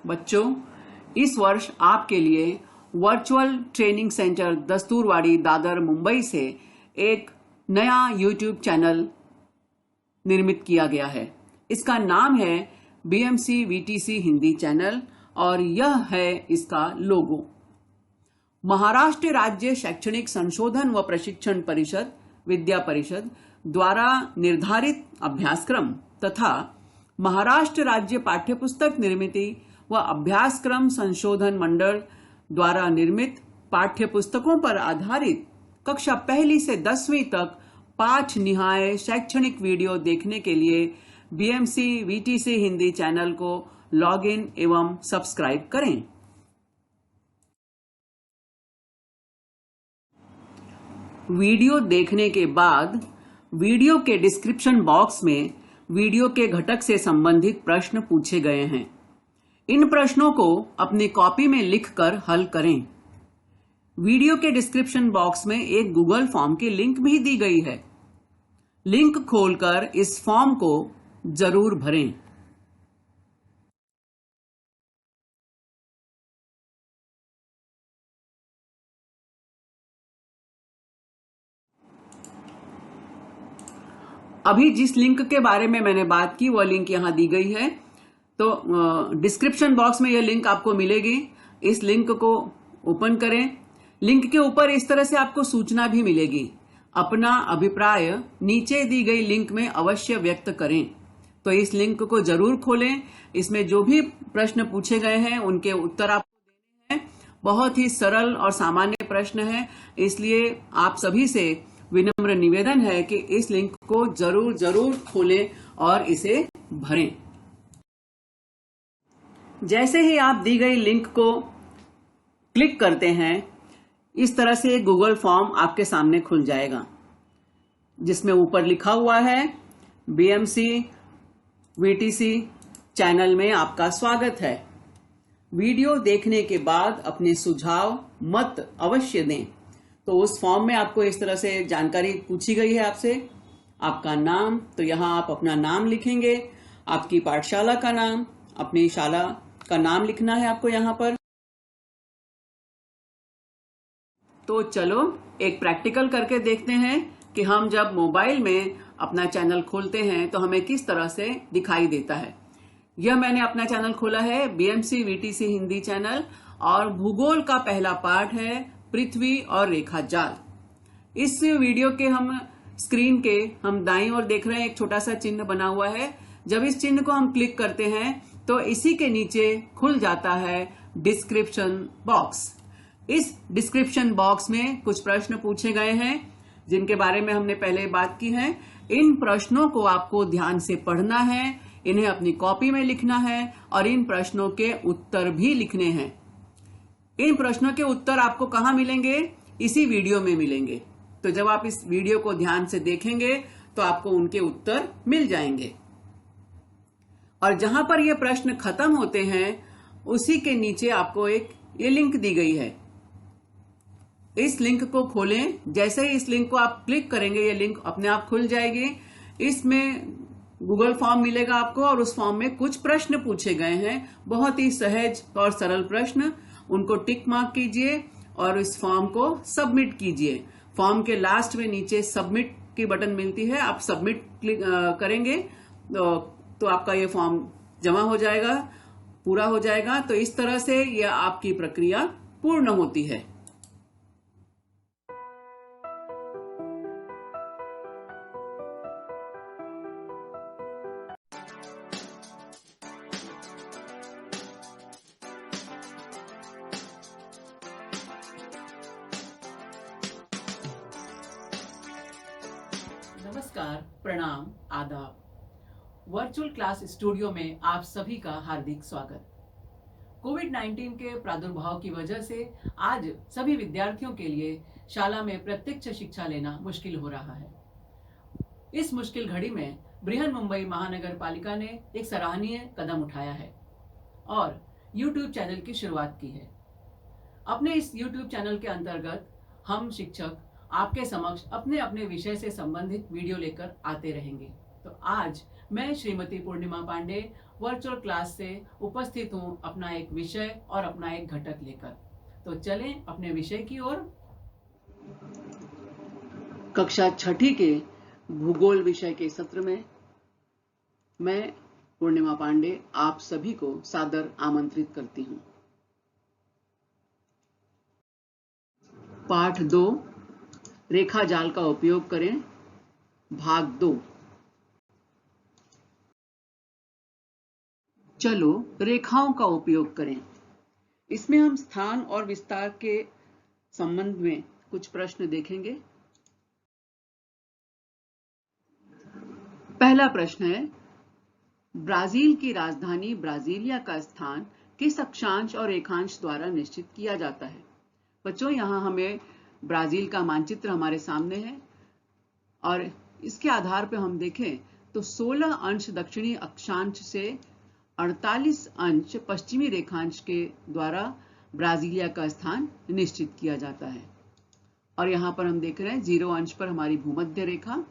बच्चों, इस वर्ष आपके लिए virtual training centre Dasturwadi Dadar Mumbai से एक नया YouTube चैनल निर्मित किया गया है। इसका नाम है BMC VTC हिंदी चैनल और यह है इसका लोगो। महाराष्ट्र राज्य शैक्षणिक संशोधन व प्रशिक्षण परिषद विद्या परिषद द्वारा निर्धारित अभ्यासक्रम तथा महाराष्ट्र राज्य पाठ्यपुस्तक निर्मिति व अभ्यासक्रम संशोधन मंडल द्वारा निर्मित पाठ्यपुस्तकों पर आधारित कक्षा 1 से 10वीं तक 5 निहाय शैक्षणिक वीडियो देखने के लिए BMC VTC हिंदी चैनल को लॉग इन एवं सब्सक्राइब करें। वीडियो देखने के बाद वीडियो के डिस्क्रिप्शन बॉक्स में वीडियो के घटक से संबंधित प्रश्न पूछे गए हैं। इन प्रश्नों को अपनी कॉपी में लिखकर हल करें। वीडियो के डिस्क्रिप्शन बॉक्स में एक गूगल फॉर्म की लिंक भी दी गई है। लिंक खोलकर इस फॉर्म को जरूर भरें। अभी जिस लिंक के बारे में मैंने बात की वह लिंक यहां दी गई है, तो डिस्क्रिप्शन बॉक्स में यह लिंक आपको मिलेगी। इस लिंक को ओपन करें। लिंक के ऊपर इस तरह से आपको सूचना भी मिलेगी। अपना अभिप्राय नीचे दी गई लिंक में अवश्य व्यक्त करें। तो इस लिंक को जरूर खोलें। इसमें जो भी प्रश्न पूछे गए हैं उनके उत्तर आपको देने हैं। बहुत ही सरल और सामान्य प्रश्न है, इसलिए आप सभी से विनम्र निवेदन है कि इस लिंक को जरूर खोलें और इसे भरें। जैसे ही आप दी गई लिंक को क्लिक करते हैं, इस तरह से एक गूगल फॉर्म आपके सामने खुल जाएगा, जिसमें ऊपर लिखा हुआ है BMC VTC चैनल में आपका स्वागत है। वीडियो देखने के बाद अपने सुझाव मत अवश्य दें। तो उस फॉर्म में आपको इस तरह से जानकारी पूछी गई है आपसे। आपका नाम, तो यहां आप अपना नाम लिखेंगे। आपकी पाठशाला का नाम, अपनी शाला का नाम लिखना है आपको यहां पर। तो चलो एक प्रैक्टिकल करके देखते हैं कि हम जब मोबाइल में अपना चैनल खोलते हैं तो हमें किस तरह से दिखाई देता है। यह मैंने अपना चैनल खोला है BMC VTC हिंदी चैनल और भूगोल का पहला पाठ है पृथ्वी और रेखा जाल। इस वीडियो के स्क्रीन के हम दाईं ओर देख रहे हैं, एक छोटा सा चिन्ह बना हुआ है। जब इस चिन्ह को हम क्लिक करते हैं तो इसी के नीचे खुल जाता है डिस्क्रिप्शन बॉक्स। इस डिस्क्रिप्शन बॉक्स में कुछ प्रश्न पूछे गए हैं जिनके बारे में हमने पहले बात की है। इन प्रश्नों को आपको ध्यान से पढ़ना है, इन्हें अपनी कॉपी में लिखना है और इन प्रश्नों के उत्तर भी लिखने हैं। इन प्रश्नों के उत्तर आपको कहां मिलेंगे? इसी वीडियो में मिलेंगे। तो जब आप इस वीडियो को ध्यान से देखेंगे तो आपको उनके उत्तर मिल जाएंगे। और जहां पर ये प्रश्न खत्म होते हैं उसी के नीचे आपको ये लिंक दी गई है। इस लिंक को खोलें। जैसे ही इस लिंक को आप क्लिक करेंगे ये लिंक अपने आप खुल जाएगी। इसमें गूगल फॉर्म मिलेगा आपको और उस फॉर्म में कुछ प्रश्न पूछे गए हैं, बहुत ही सहज और सरल प्रश्न। उनको टिक मार्क कीजिए और इस फॉर्म को सबमिट कीजिए। फॉर्म के लास्ट में नीचे सबमिट की बटन मिलती है, आप सबमिट क्लिक करेंगे तो आपका ये फॉर्म जमा हो जाएगा, पूरा हो जाएगा। तो इस तरह से यह आपकी प्रक्रिया पूर्ण होती है। नमस्कार, प्रणाम, आदाब। वर्चुअल क्लास स्टूडियो में आप सभी का हार्दिक स्वागत। कोविड-19 के प्रादुर्भाव की वजह से आज सभी विद्यार्थियों के लिए शाला में प्रत्यक्ष शिक्षा लेना मुश्किल हो रहा है। इस मुश्किल घड़ी में बृहन मुंबई महानगर पालिका ने एक सराहनीय कदम उठाया है और YouTube चैनल की शुरुआत की है। अपने इस YouTube चैनल के अंतर्गत हम शिक्षक आपके समक्ष अपने अपने विषय से संबंधित वीडियो लेकर आते रहेंगे। तो आज मैं श्रीमती पूर्णिमा पांडे वर्चुअल क्लास से उपस्थित हूँ अपना एक विषय और अपना एक घटक लेकर। तो चलें अपने विषय की ओर। कक्षा छठी के भूगोल विषय के सत्र में मैं पूर्णिमा पांडे आप सभी को सादर आमंत्रित करती हूँ। पाठ 2 रेखा जाल का उपयोग करें, भाग 2। चलो रेखाओं का उपयोग करें। इसमें हम स्थान और विस्तार के संबंध में कुछ प्रश्न देखेंगे। पहला प्रश्न है, ब्राजील की राजधानी ब्राजीलिया का स्थान किस अक्षांश और रेखांश द्वारा निश्चित किया जाता है? बच्चों, यहाँ हमें ब्राजील का मानचित्र हमारे सामने है और इसके आधार पर हम देखें तो 16 अंश दक्षिणी अक्षांश से 48 अंश पश्चिमी रेखांश के द्वारा ब्राजीलिया का स्थान निश्चित किया जाता है। और यहाँ पर हम देख रहे हैं 0 अंश पर हमारी भूमध्य रेखा।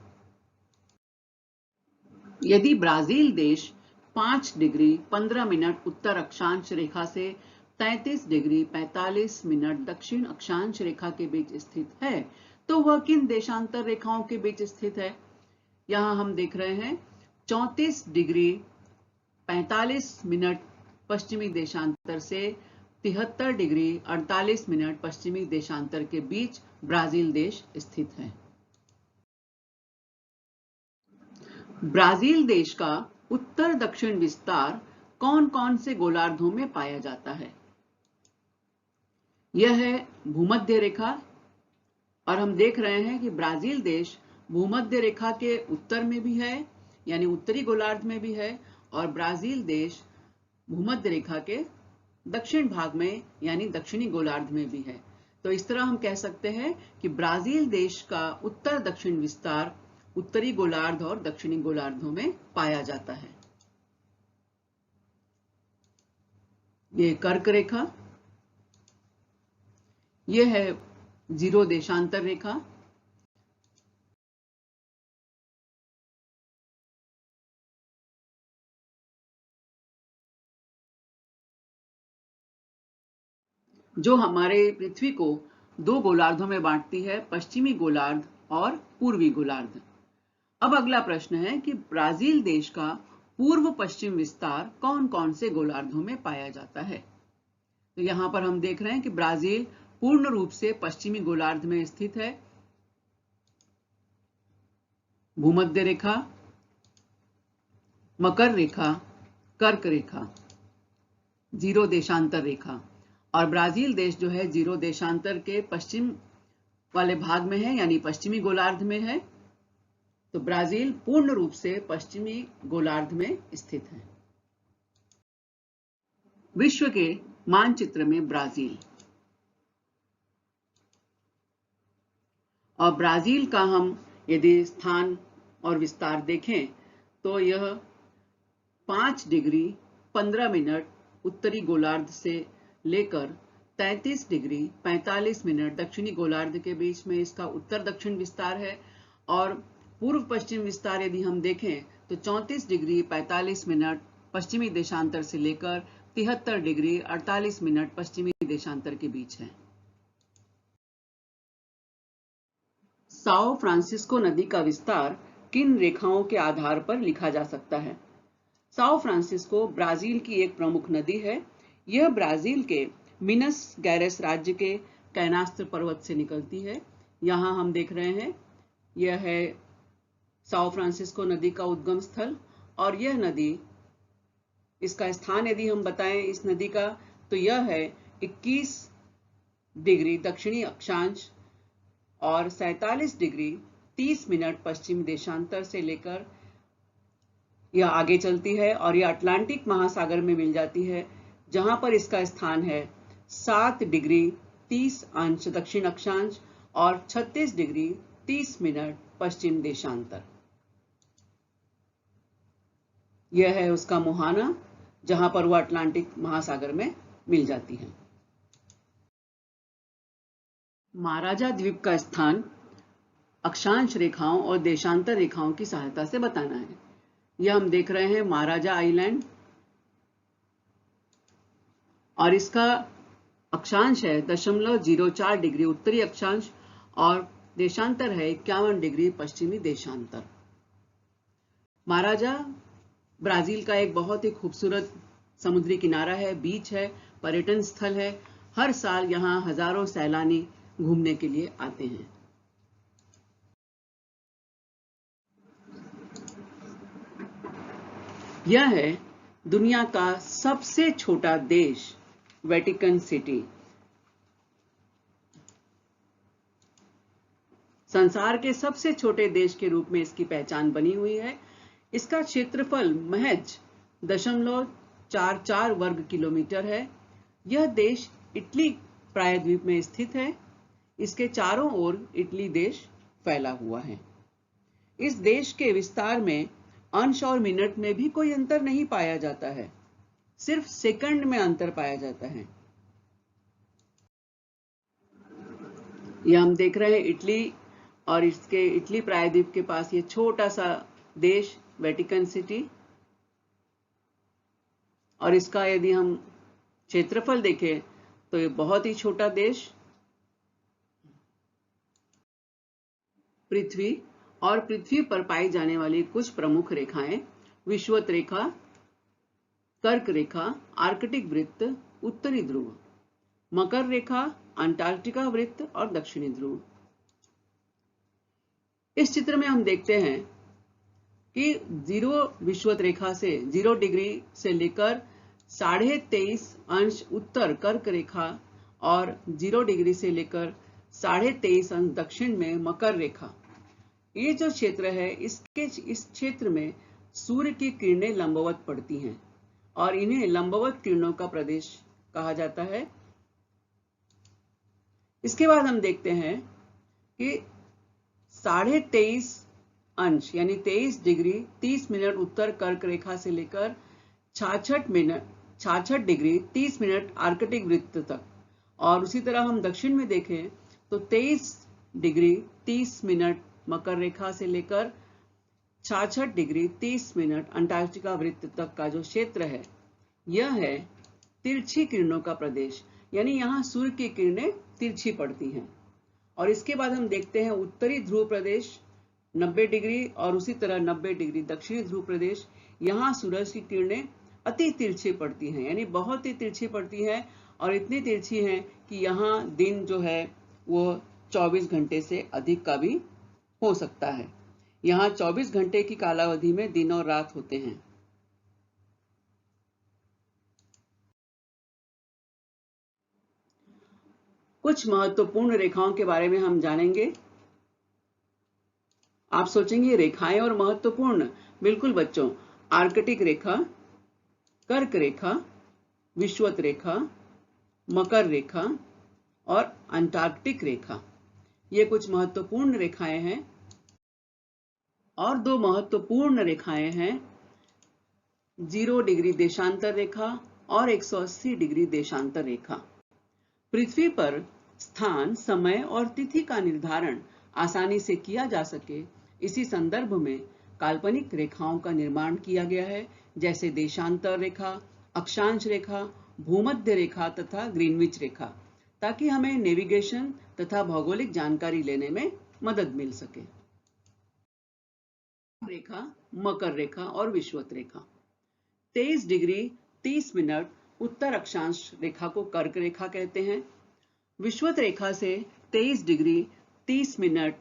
यदि ब्राजील देश 5 डिग्री 15 मिनट उत्तर अक्षांश रेखा से 33 डिग्री 45 मिनट दक्षिण अक्षांश रेखा के बीच स्थित है तो वह किन देशांतर रेखाओं के बीच स्थित है? यहाँ हम देख रहे हैं 34 डिग्री 45 मिनट पश्चिमी देशांतर से 73 डिग्री 48 मिनट पश्चिमी देशांतर के बीच ब्राजील देश स्थित है। ब्राजील देश का उत्तर दक्षिण विस्तार कौन कौन से गोलार्धों में पाया जाता है? यह है भूमध्य रेखा और हम देख रहे हैं कि ब्राजील देश भूमध्य रेखा के उत्तर में भी है, यानी उत्तरी गोलार्ध में भी है, और ब्राजील देश भूमध्य रेखा के दक्षिण भाग में यानी दक्षिणी गोलार्ध में भी है। तो इस तरह हम कह सकते हैं कि ब्राजील देश का उत्तर दक्षिण विस्तार उत्तरी गोलार्ध और दक्षिणी गोलार्धों में पाया जाता है। ये कर्क रेखा, यह है 0 देशांतर रेखा। जो हमारे पृथ्वी को 2 गोलार्धों में बांटती है, पश्चिमी गोलार्ध और पूर्वी गोलार्ध। अब अगला प्रश्न है कि ब्राजील देश का पूर्व पश्चिम विस्तार कौन कौन से गोलार्धों में पाया जाता है? तो यहां पर हम देख रहे हैं कि ब्राजील पूर्ण रूप से पश्चिमी गोलार्ध में स्थित है। भूमध्य रेखा, मकर रेखा, कर्क रेखा, 0 देशांतर रेखा। और ब्राजील देश जो है 0 देशांतर के पश्चिम वाले भाग में है, यानी पश्चिमी गोलार्ध में है। तो ब्राजील पूर्ण रूप से पश्चिमी गोलार्ध में स्थित है। विश्व के मानचित्र में ब्राजील, और ब्राजील का हम यदि स्थान और विस्तार देखें तो यह 5 डिग्री 15 मिनट उत्तरी गोलार्ध से लेकर 33 डिग्री 45 मिनट दक्षिणी गोलार्ध के बीच में इसका उत्तर दक्षिण विस्तार है। और पूर्व पश्चिम विस्तार यदि हम देखें तो 34 डिग्री 45 मिनट पश्चिमी देशांतर से लेकर 73 डिग्री 48 मिनट पश्चिमी देशांतर के बीच है। साओ फ्रांसिस्को नदी का विस्तार किन रेखाओं के आधार पर लिखा जा सकता है? साओ फ्रांसिस्को ब्राजील की एक प्रमुख नदी है। यह ब्राजील के मिनस गैरेस राज्य के कैनास्त्र पर्वत से निकलती है। यहाँ हम देख रहे हैं, यह है साओ फ्रांसिस्को नदी का उद्गम स्थल। और यह नदी, इसका स्थान यदि हम बताएं इस नदी का, तो यह है 21 डिग्री दक्षिणी अक्षांश और 47 डिग्री 30 मिनट पश्चिम देशांतर से लेकर यह आगे चलती है और यह अटलांटिक महासागर में मिल जाती है, जहां पर इसका स्थान है 7 डिग्री 30 अंश दक्षिण अक्षांश और 36 डिग्री 30 मिनट पश्चिम देशांतर। यह है उसका मुहाना, जहां पर वह अटलांटिक महासागर में मिल जाती है। महाराजा द्वीप का स्थान अक्षांश रेखाओं और देशांतर रेखाओं की सहायता से बताना है। यह हम देख रहे हैं महाराजा आइलैंड, और इसका अक्षांश है 0.04 डिग्री उत्तरी अक्षांश और देशांतर है 51 डिग्री पश्चिमी देशांतर। महाराजा ब्राजील का एक बहुत ही खूबसूरत समुद्री किनारा है, बीच है, पर्यटन स्थल है। हर साल यहाँ हजारों सैलानी घूमने के लिए आते हैं। यह है दुनिया का सबसे छोटा देश वेटिकन सिटी। संसार के सबसे छोटे देश के रूप में इसकी पहचान बनी हुई है। इसका क्षेत्रफल महज 0.44 वर्ग किलोमीटर है। यह देश इटली प्रायद्वीप में स्थित है। इसके चारों ओर इटली देश फैला हुआ है। इस देश के विस्तार में अंश और मिनट में भी कोई अंतर नहीं पाया जाता है, सिर्फ सेकंड में अंतर पाया जाता है। यह हम देख रहे हैं इटली, और इसके इटली प्रायद्वीप के पास ये छोटा सा देश वेटिकन सिटी। और इसका यदि हम क्षेत्रफल देखें तो ये बहुत ही छोटा देश। पृथ्वी और पृथ्वी पर पाई जाने वाली कुछ प्रमुख रेखाएं विषुवत रेखा, कर्क रेखा, आर्कटिक वृत्त, उत्तरी ध्रुव, मकर रेखा, अंटार्कटिका वृत्त और दक्षिणी ध्रुव। इस चित्र में हम देखते हैं कि 0 विषुवत रेखा से 0 डिग्री से लेकर 23.5 अंश उत्तर कर्क रेखा और 0 डिग्री से लेकर 23.5 अंश दक्षिण में मकर रेखा। ये जो क्षेत्र है इस क्षेत्र में सूर्य की किरणें लंबवत पड़ती हैं और इन्हें लंबवत किरणों का प्रदेश कहा जाता है। इसके बाद हम देखते हैं कि 23.5 अंश यानी 23 डिग्री 30 मिनट उत्तर कर्क रेखा से लेकर 66 डिग्री 30 मिनट आर्कटिक वृत्त तक, और उसी तरह हम दक्षिण में देखें तो 23 डिग्री 30 मिनट मकर रेखा से लेकर 66 डिग्री 30 मिनट अंटार्कटिका वृत्त तक का जो क्षेत्र है यह है तिरछी किरणों का प्रदेश, यानी यहाँ सूर्य की किरणें तिरछी पड़ती हैं। और इसके बाद हम देखते हैं उत्तरी ध्रुव प्रदेश 90 डिग्री और उसी तरह 90 डिग्री दक्षिणी ध्रुव प्रदेश। यहाँ सूरज की किरणें अति तिरछी पड़ती हैं, यानी बहुत ही तिरछी पड़ती हैं और इतनी तिरछी हैं कि यहाँ दिन जो है वो 24 घंटे से अधिक का भी हो सकता है। यहाँ 24 घंटे की कालावधि में दिन और रात होते हैं। कुछ महत्वपूर्ण रेखाओं के बारे में हम जानेंगे। आप सोचेंगे रेखाएं और महत्वपूर्ण, बिल्कुल बच्चों, आर्कटिक रेखा, कर्क रेखा, विषुवत रेखा, मकर रेखा और अंटार्कटिक रेखा, ये कुछ महत्वपूर्ण रेखाएं हैं। और दो महत्वपूर्ण रेखाएं हैं 0 डिग्री देशांतर रेखा और 180 डिग्री देशांतर रेखा। पृथ्वी पर स्थान, समय और तिथि का निर्धारण आसानी से किया जा सके, इसी संदर्भ में काल्पनिक रेखाओं का निर्माण किया गया है, जैसे देशांतर रेखा, अक्षांश रेखा, भूमध्य रेखा तथा ग्रीनविच रेखा, ताकि हमें नेविगेशन तथा भौगोलिक जानकारी लेने में मदद मिल सके। रेखा, मकर रेखा और विषुवत रेखा। 23 डिग्री 30 मिनट उत्तर अक्षांश रेखा को कर्क रेखा कहते हैं। विषुवत रेखा से 23 डिग्री 30 मिनट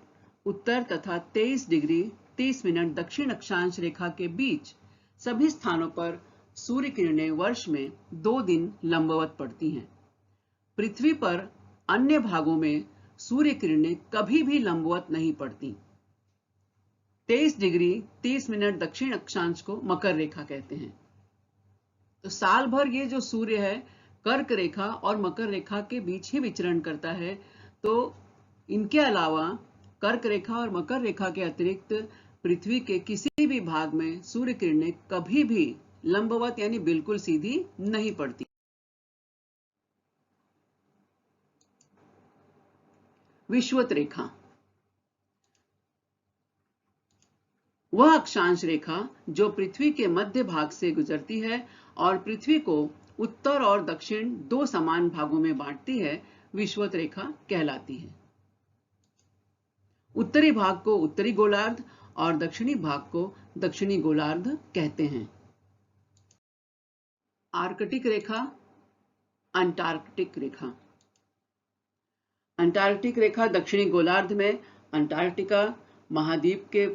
उत्तर तथा 23 डिग्री 30 मिनट दक्षिण अक्षांश रेखा के बीच सभी स्थानों पर सूर्य किरणें वर्ष में 2 दिन लंबवत पड़ती हैं। पृथ्वी पर अन्य भागों में सूर्य किरणें कभी भी लंबवत नहीं पड़ती। 23 डिग्री 30 मिनट दक्षिण अक्षांश को मकर रेखा कहते हैं। तो साल भर ये जो सूर्य है कर्क रेखा और मकर रेखा के बीच ही विचरण करता है। तो इनके अलावा कर्क रेखा और मकर रेखा के अतिरिक्त पृथ्वी के किसी भी भाग में सूर्य किरणें कभी भी लंबवत यानी बिल्कुल सीधी नहीं पड़ती। विषुवत रेखा वह अक्षांश रेखा जो पृथ्वी के मध्य भाग से गुजरती है और पृथ्वी को उत्तर और दक्षिण दो समान भागों में बांटती है विषुवत रेखा कहलाती है। उत्तरी भाग को उत्तरी गोलार्ध और दक्षिणी भाग को दक्षिणी गोलार्ध कहते हैं। आर्कटिक रेखा, अंटार्कटिक रेखा। अंटार्कटिक रेखा दक्षिणी गोलार्ध में अंटार्कटिका महाद्वीप के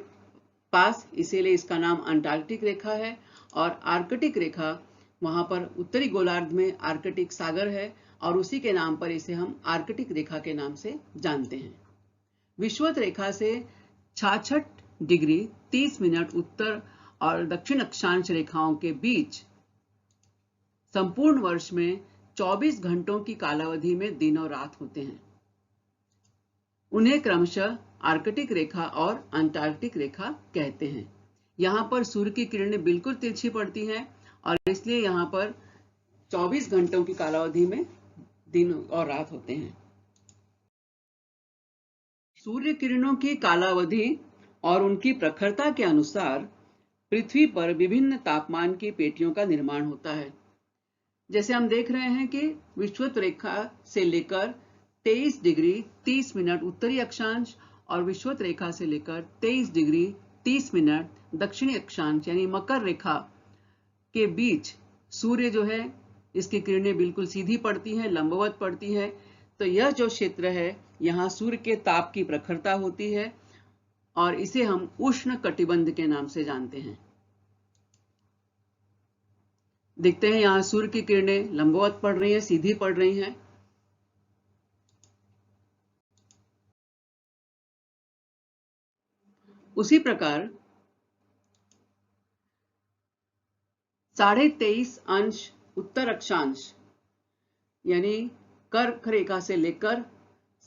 पास, इसीलिए इसका नाम अंटार्कटिक रेखा है। और आर्कटिक रेखा वहां पर उत्तरी गोलार्ध में आर्कटिक सागर है और उसी के नाम पर इसे हम आर्कटिक रेखा के नाम से जानते हैं। विषुवत रेखा से 66 डिग्री 30 मिनट उत्तर और दक्षिण अक्षांश रेखाओं के बीच संपूर्ण वर्ष में 24 घंटों की कालावधि में दिन और रात होते हैं। उन्हें क्रमशः आर्कटिक रेखा और अंटार्कटिक रेखा कहते हैं। यहाँ पर सूर्य की किरणें बिल्कुल तिरछी पड़ती हैं और इसलिए यहाँ पर 24 घंटों की कालावधि में दिन और रात होते हैं। सूर्य किरणों की कालावधि और उनकी प्रखरता के अनुसार पृथ्वी पर विभिन्न तापमान की पेटियों का निर्माण होता है। जैसे हम देख रहे हैं कि विषुवत रेखा से लेकर 23 डिग्री 30 मिनट उत्तरी अक्षांश और विषुवत रेखा से लेकर 23 डिग्री 30 मिनट दक्षिणी अक्षांश यानी मकर रेखा के बीच सूर्य जो है, इसकी किरणें बिल्कुल सीधी पड़ती हैं, लंबवत पड़ती हैं। तो यह जो क्षेत्र है, यहाँ सूर्य के ताप की प्रखरता होती है और इसे हम उष्ण कटिबंध के नाम से जानते हैं। देखते हैं यहाँ सूर्य की किरणें लंबवत पड़ रही हैं, सीधी पड़ रही हैं। उसी प्रकार 23.5 अंश उत्तर अक्षांश यानी कर्क रेखा से लेकर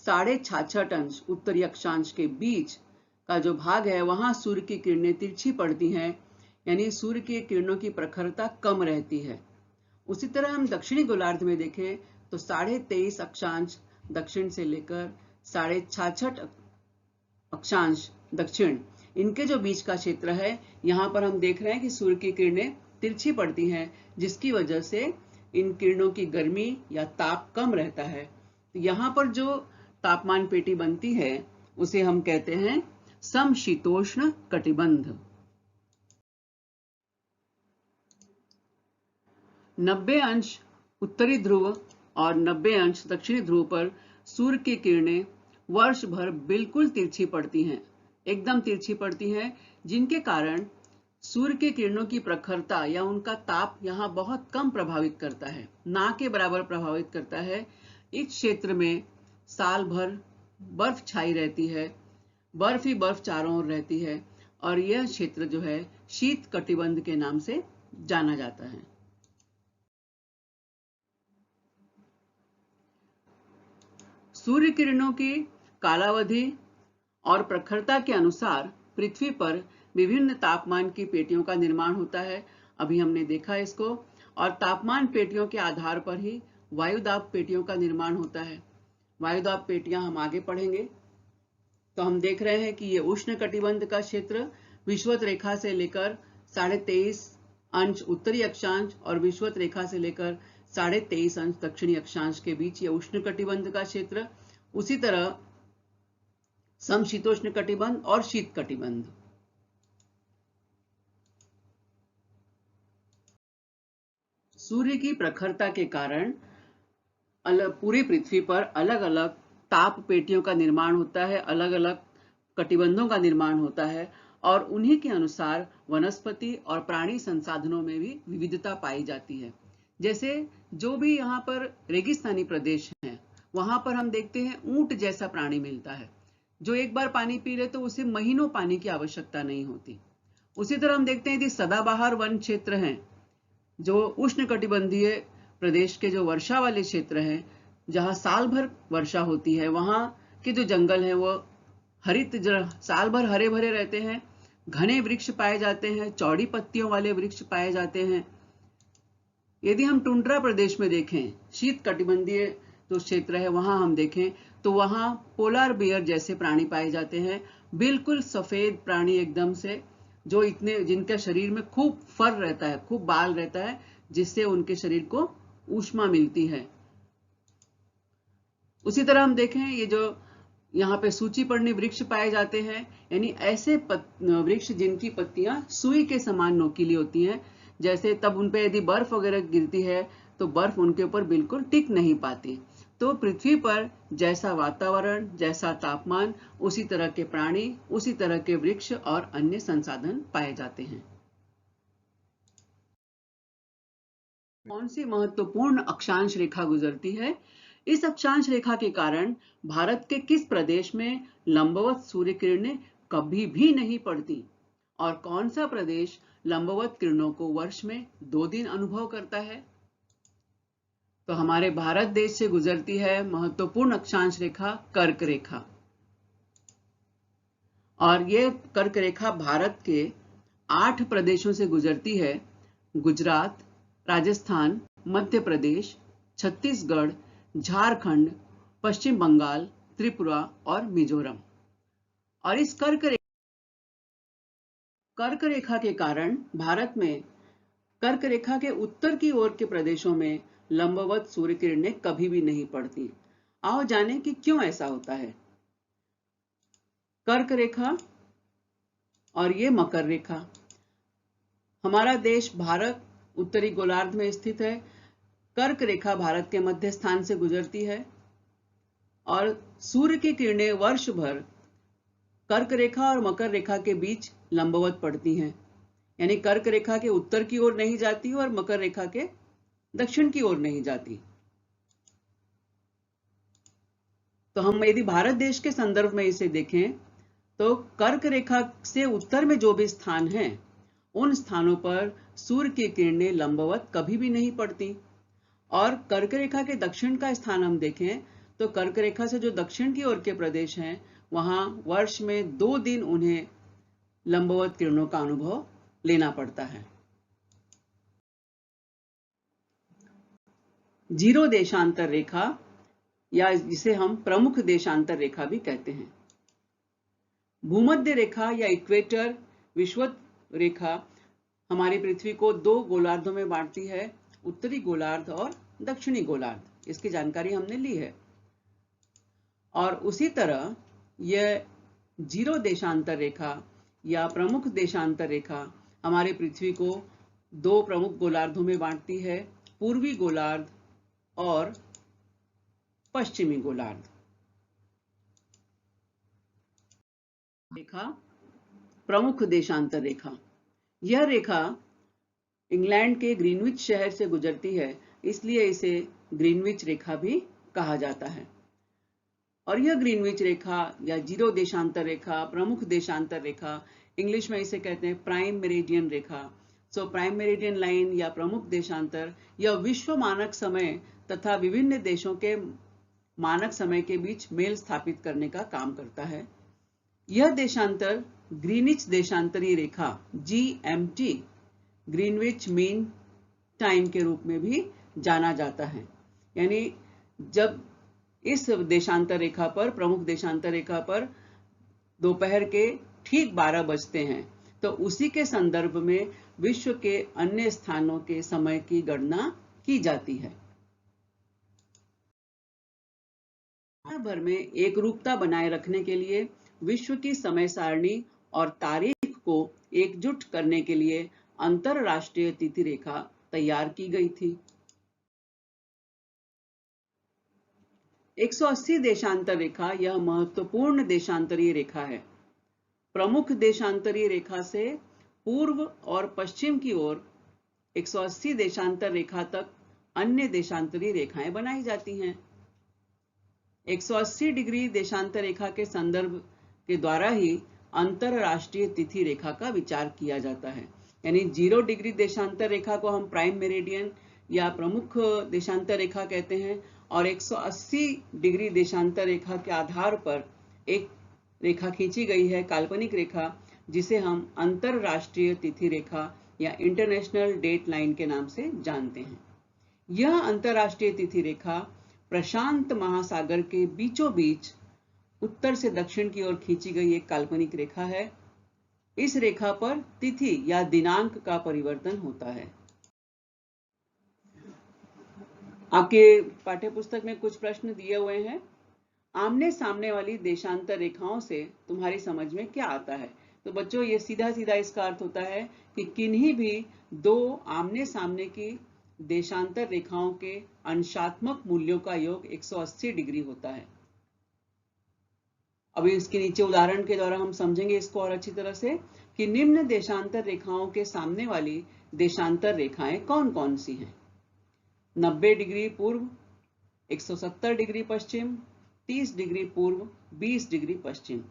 66.5 अंश उत्तरी अक्षांश के बीच का जो भाग है, वहां सूर्य की किरणें तिरछी पड़ती हैं, यानी सूर्य की किरणों की प्रखरता कम रहती है। उसी तरह हम दक्षिणी गोलार्ध में देखें तो 23.5 अक्षांश दक्षिण से लेकर 66.5 अक्षांश दक्षिण, इनके जो बीच का क्षेत्र है, यहाँ पर हम देख रहे हैं कि सूर्य की किरणें तिरछी पड़ती हैं, जिसकी वजह से इन किरणों की गर्मी या ताप कम रहता है। तो यहाँ पर जो तापमान पेटी बनती है उसे हम कहते हैं समशीतोष्ण कटिबंध। 90 अंश उत्तरी ध्रुव और 90 अंश दक्षिणी ध्रुव पर सूर्य की किरणें वर्ष भर बिल्कुल तिरछी पड़ती हैं, एकदम तिरछी पड़ती हैं, जिनके कारण सूर्य के किरणों की प्रखरता या उनका ताप यहाँ बहुत कम प्रभावित करता है, ना के बराबर प्रभावित करता है। इस क्षेत्र में साल भर बर्फ छाई रहती है, बर्फ ही बर्फ चारों ओर रहती है और यह क्षेत्र जो है शीत कटिबंध के नाम से जाना जाता है। सूर्य किरणों की कालावधि और प्रखरता के अनुसार पृथ्वी पर विभिन्न तापमान की पेटियों का निर्माण होता है। अभी हमने देखा इसको। और तापमान पेटियों के आधार पर ही वायुदाब पेटियों का निर्माण होता है। वायुदाब पेटियां हम आगे पढ़ेंगे। तो हम देख रहे हैं कि ये उष्ण कटिबंध का क्षेत्र विषुवत रेखा से लेकर 23.5 अंश उत्तरी अक्षांश और विषुवत रेखा से लेकर 23.5 अंश दक्षिणी अक्षांश के बीच ये उष्ण कटिबंध का क्षेत्र। उसी तरह समशीतोष्ण कटिबंध और शीत कटिबंध। सूर्य की प्रखरता के कारण पूरी पृथ्वी पर अलग अलग ताप पेटियों का निर्माण होता है, अलग अलग कटिबंधों का निर्माण होता है और उन्हीं के अनुसार वनस्पति और प्राणी संसाधनों में भी विविधता पाई जाती है। जैसे जो भी यहाँ पर रेगिस्तानी प्रदेश हैं, वहां पर हम देखते हैं ऊंट जैसा प्राणी मिलता है, जो एक बार पानी पी ले तो उसे महीनों पानी की आवश्यकता नहीं होती। उसी तरह हम देखते हैं कि सदाबहार वन क्षेत्र हैं, जो उष्ण कटिबंधीय प्रदेश के जो वर्षा वाले क्षेत्र हैं, जहां साल भर वर्षा होती है, वहां के जो जंगल हैं वो हरित साल भर हरे भरे रहते हैं, घने वृक्ष पाए जाते हैं, चौड़ी पत्तियों वाले वृक्ष पाए जाते हैं। यदि हम टुंड्रा प्रदेश में देखें, शीत कटिबंधीय जो क्षेत्र है, वहां हम देखें तो वहां पोलार बियर जैसे प्राणी पाए जाते हैं, बिल्कुल सफेद प्राणी एकदम से, जो जिनके शरीर में खूब फर रहता है, खूब बाल रहता है, जिससे उनके शरीर को ऊष्मा मिलती है। उसी तरह हम देखें, ये जो यहाँ पे सूचीपर्णी वृक्ष पाए जाते हैं, यानी ऐसे वृक्ष जिनकी पत्तियां सुई के समान नोकीली होती हैं, जैसे तब उन पे यदि बर्फ वगैरह गिरती है तो बर्फ उनके ऊपर बिल्कुल टिक नहीं पाती। तो पृथ्वी पर जैसा वातावरण, जैसा तापमान, उसी तरह के प्राणी, उसी तरह के वृक्ष और अन्य संसाधन पाए जाते हैं। कौन सी महत्वपूर्ण अक्षांश रेखा गुजरती है? इस अक्षांश रेखा के कारण भारत के किस प्रदेश में लंबवत सूर्य किरणें कभी भी नहीं पड़ती? और कौन सा प्रदेश लंबवत किरणों को वर्ष में 2 दिन अनुभव करता है? तो हमारे भारत देश से गुजरती है महत्वपूर्ण अक्षांश रेखा कर्क रेखा। और ये कर्क रेखा भारत के 8 प्रदेशों से गुजरती है: गुजरात, राजस्थान, मध्य प्रदेश, छत्तीसगढ़, झारखंड, पश्चिम बंगाल, त्रिपुरा और मिजोरम। और इस कर्क रेखा के कारण भारत में कर्क रेखा के उत्तर की ओर के प्रदेशों में लंबवत सूर्य किरणें कभी भी नहीं पड़ती। आओ जानें कि क्यों ऐसा होता है। कर्क रेखा और ये मकर रेखा। हमारा देश भारत उत्तरी गोलार्ध में स्थित है। कर्क रेखा भारत के मध्य स्थान से गुजरती है और सूर्य की किरणें वर्ष भर कर्क रेखा और मकर रेखा के बीच लंबवत पड़ती हैं, यानी कर्क रेखा के उत्तर की ओर नहीं जाती और मकर रेखा के दक्षिण की ओर नहीं जाती। तो हम यदि भारत देश के संदर्भ में इसे देखें तो कर्क रेखा से उत्तर में जो भी स्थान हैं, उन स्थानों पर सूर्य की किरणें लंबवत कभी भी नहीं पड़ती। और कर्क रेखा के दक्षिण का स्थान हम देखें तो कर्क रेखा से जो दक्षिण की ओर के प्रदेश हैं, वहां वर्ष में 2 दिन उन्हें लंबवत किरणों का अनुभव लेना पड़ता है। जीरो देशांतर रेखा, या जिसे हम प्रमुख देशांतर रेखा भी कहते हैं। भूमध्य रेखा या इक्वेटर विषुवत रेखा हमारी पृथ्वी को 2 गोलार्धों में बांटती है, उत्तरी गोलार्ध और दक्षिणी गोलार्ध। इसकी जानकारी हमने ली है। और उसी तरह यह जीरो देशांतर रेखा या प्रमुख देशांतर रेखा हमारे पृथ्वी को 2 प्रमुख गोलार्धों में बांटती है, पूर्वी गोलार्ध और पश्चिमी गोलार्ध। रेखा प्रमुख देशांतर रेखा। यह रेखा इंग्लैंड के ग्रीनविच शहर से गुजरती है, इसलिए इसे ग्रीनविच रेखा भी कहा जाता है। और यह ग्रीनविच रेखा या जीरो देशांतर रेखा, प्रमुख देशांतर रेखा, इंग्लिश में इसे कहते हैं प्राइम मेरिडियन रेखा। सो प्राइम मेरिडियन लाइन या प्रमुख देशांतर यह विश्व मानक समय तथा विभिन्न देशों के मानक समय के बीच मेल स्थापित करने का काम करता है। यह देशांतर ग्रीनिच देशांतरीय रेखा GMT, ग्रीनविच मीन टाइम के रूप में भी जाना जाता है। यानी जब इस देशांतर रेखा पर, प्रमुख देशांतर रेखा पर दोपहर के ठीक 12 बजते हैं, तो उसी के संदर्भ में विश्व के अन्य स्थानों के समय की गणना की जाती है। दुनिया भर में एक रूपता बनाए रखने के लिए विश्व की समय सारणी और तारीख को एकजुट करने के लिए अंतरराष्ट्रीय तिथि रेखा तैयार की गई थी। 180 देशांतर रेखा यह महत्वपूर्ण देशांतरीय रेखा है। प्रमुख देशांतरीय रेखा से पूर्व और पश्चिम की ओर 180 देशांतर रेखा तक अन्य देशांतरीय रेखाएं बनाई जाती हैं। 180 डिग्री देशांतर रेखा के संदर्भ के द्वारा ही अंतरराष्ट्रीय तिथि रेखा का विचार किया जाता है। यानी 0 डिग्री देशांतर रेखा को हम प्राइम मेरिडियन या प्रमुख देशांतर रेखा कहते हैं, और 180 डिग्री देशांतर रेखा के आधार पर एक रेखा खींची गई है, काल्पनिक रेखा, जिसे हम अंतरराष्ट्रीय तिथि रेखा या इंटरनेशनल डेट लाइन के नाम से जानते हैं। यह अंतरराष्ट्रीय तिथि रेखा प्रशांत महासागर के बीचों बीच उत्तर से दक्षिण की ओर खींची गई एक काल्पनिक रेखा है। इस रेखा पर तिथि या दिनांक का परिवर्तन होता है। आपके पाठ्य पुस्तक में कुछ प्रश्न दिए हुए हैं। आमने सामने वाली देशांतर रेखाओं से तुम्हारी समझ में क्या आता है? तो बच्चों, ये सीधा सीधा इसका अर्थ होता है कि किन्हीं भी दो आमने सामने की देशांतर रेखाओं के अंशात्मक मूल्यों का योग 180 डिग्री होता है। अभी इसके नीचे उदाहरण के द्वारा हम समझेंगे इसको और अच्छी तरह से कि निम्न देशांतर रेखाओं के सामने वाली देशांतर रेखाएं कौन कौन सी हैं? 90 डिग्री पूर्व, 170 डिग्री पश्चिम, 30 डिग्री पूर्व, 20 डिग्री पश्चिम।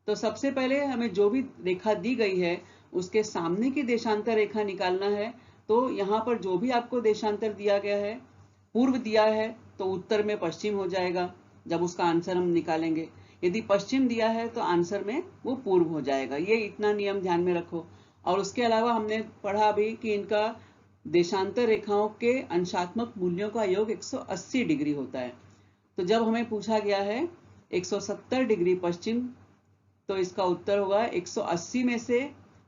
तो सबसे पहले हमें जो भी रेखा दी गई है उसके सामने की देशांतर रेखा निकालना है। तो यहाँ पर जो भी आपको देशांतर दिया गया है, पूर्व दिया है तो उत्तर में पश्चिम हो जाएगा जब उसका आंसर हम निकालेंगे। यदि पश्चिम दिया है तो आंसर में वो पूर्व हो जाएगा। ये इतना नियम ध्यान में रखो। और उसके अलावा हमने पढ़ा अभी कि इनका देशांतर रेखाओं के अंशात्मक मूल्यों का योग 180 डिग्री होता है। तो जब हमें पूछा गया है 170 डिग्री पश्चिम, तो इसका उत्तर होगा 180 में से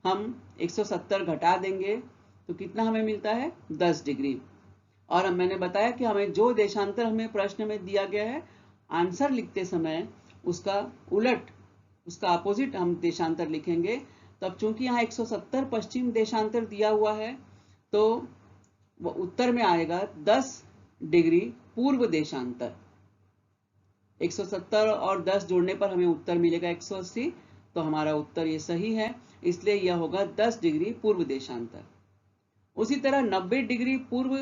हम 170 घटा देंगे तो कितना हमें मिलता है? 10 डिग्री। और मैंने बताया कि हमें जो देशांतर हमें प्रश्न में दिया गया है, आंसर लिखते समय उसका उलट, उसका अपोजिट हम देशांतर लिखेंगे। तब चूंकि यहाँ 170 पश्चिम देशांतर दिया हुआ है तो वो उत्तर में आएगा 10 डिग्री पूर्व देशांतर। 170 और 10 जोड़ने पर हमें उत्तर मिलेगा 180। तो हमारा उत्तर ये सही है, इसलिए यह होगा 10 डिग्री पूर्व देशांतर। उसी तरह 90 डिग्री पूर्व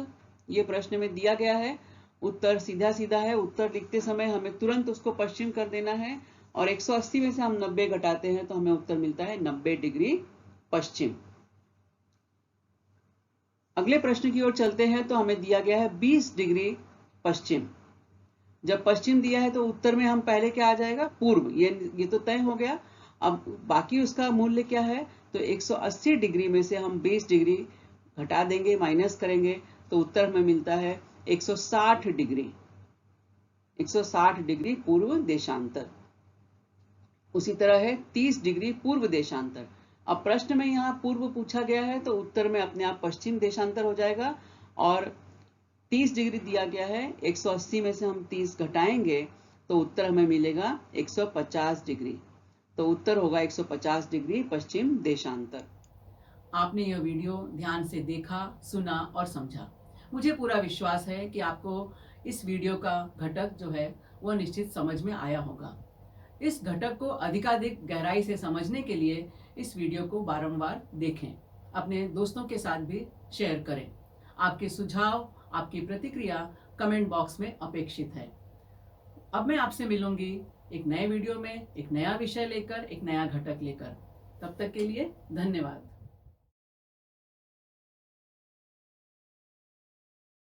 ये प्रश्न में दिया गया है। उत्तर सीधा सीधा है। उत्तर लिखते समय हमें तुरंत उसको पश्चिम कर देना है और 180 में से हम 90 घटाते हैं तो हमें उत्तर मिलता है 90 डिग्री पश्चिम। अगले प्रश्न की ओर चलते हैं। तो हमें दिया गया है 20 डिग्री पश्चिम। जब पश्चिम दिया है तो उत्तर में हम पहले क्या आ जाएगा? पूर्व। ये तो तय हो गया। अब बाकी उसका मूल्य क्या है? तो 180 डिग्री में से हम 20 डिग्री घटा देंगे, माइनस करेंगे तो उत्तर हमें मिलता है 160 डिग्री। 160 डिग्री पूर्व देशांतर। उसी तरह है 30 डिग्री पूर्व देशांतर। अब प्रश्न में यहाँ पूर्व पूछा गया है तो उत्तर में अपने आप पश्चिम देशांतर हो जाएगा। और 30 डिग्री दिया गया है, 180 में से हम 30 घटाएंगे तो उत्तर हमें मिलेगा 150 डिग्री। तो उत्तर होगा 150 डिग्री पश्चिम देशांतर। आपने यह वीडियो ध्यान से देखा, सुना और समझा। मुझे पूरा विश्वास है कि आपको इस वीडियो का घटक जो है वह निश्चित समझ में आया होगा। इस घटक को अधिकाधिक गहराई से समझने के लिए इस वीडियो को बारंबार देखें, अपने दोस्तों के साथ भी शेयर करें। आपके सुझाव, आपकी प्रतिक्रिया कमेंट बॉक्स में अपेक्षित है। अब मैं आपसे मिलूंगी एक नए वीडियो में, एक नया विषय लेकर, एक नया घटक लेकर। तब तक के लिए धन्यवाद।